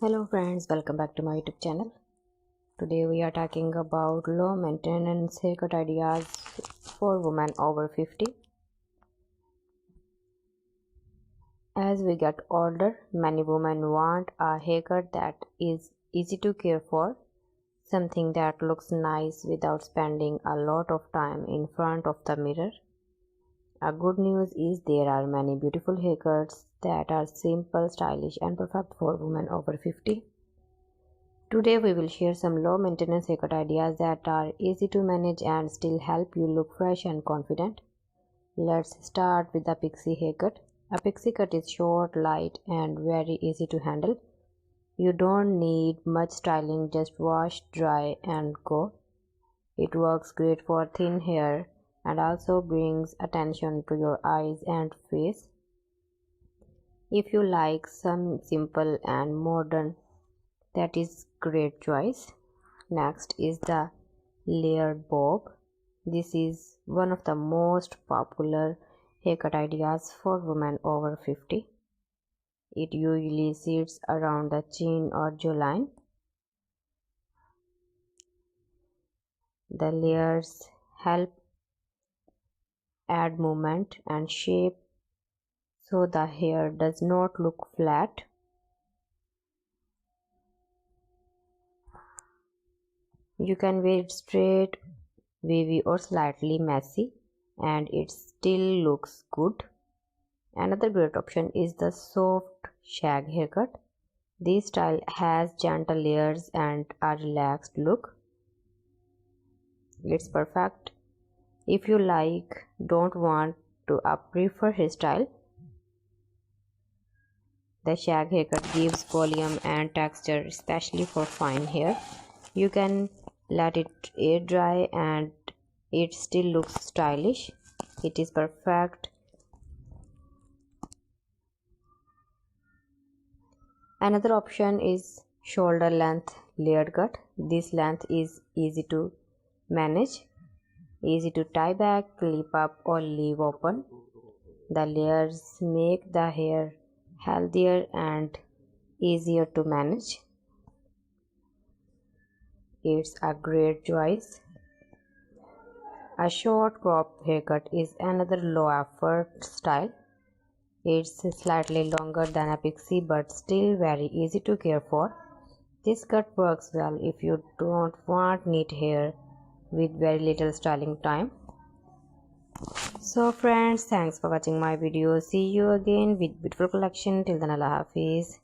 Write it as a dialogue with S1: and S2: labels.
S1: Hello friends, welcome back to my YouTube channel. Today we are talking about low maintenance haircut ideas for women over 50. As we get older, many women want a haircut that is easy to care for, something that looks nice without spending a lot of time in front of the mirror. A good news is there are many beautiful haircuts that are simple, stylish and perfect for women over 50. Today we will share some low maintenance haircut ideas that are easy to manage and still help you look fresh and confident. Let's start with the pixie haircut. A pixie cut is short, light and very easy to handle. You don't need much styling, just wash, dry and go. It works great for thin hair and also brings attention to your eyes and face. If you like some simple and modern, that is great choice. Next is the layered bob. This is one of the most popular haircut ideas for women over 50. It usually sits around the chin or jawline. The layers help add movement and shape so the hair does not look flat. You can wear it straight, wavy or slightly messy and it still looks good. Another great option is the soft shag haircut. This style has gentle layers and a relaxed look. It's perfect if you don't want to prefer hairstyle. The shag haircut gives volume and texture, especially for fine hair. You can let it air dry and it still looks stylish. It is perfect. Another option is shoulder length layered cut. This length is easy to manage, easy to tie back, clip up or leave open. The layers make the hair healthier and easier to manage. It's a great choice. A short crop haircut is another low effort style. It's slightly longer than a pixie but still very easy to care for. This cut works well if you don't want neat hair with very little styling time. So friends, thanks for watching my video. See you again with beautiful collection. Till then, Allah Hafiz.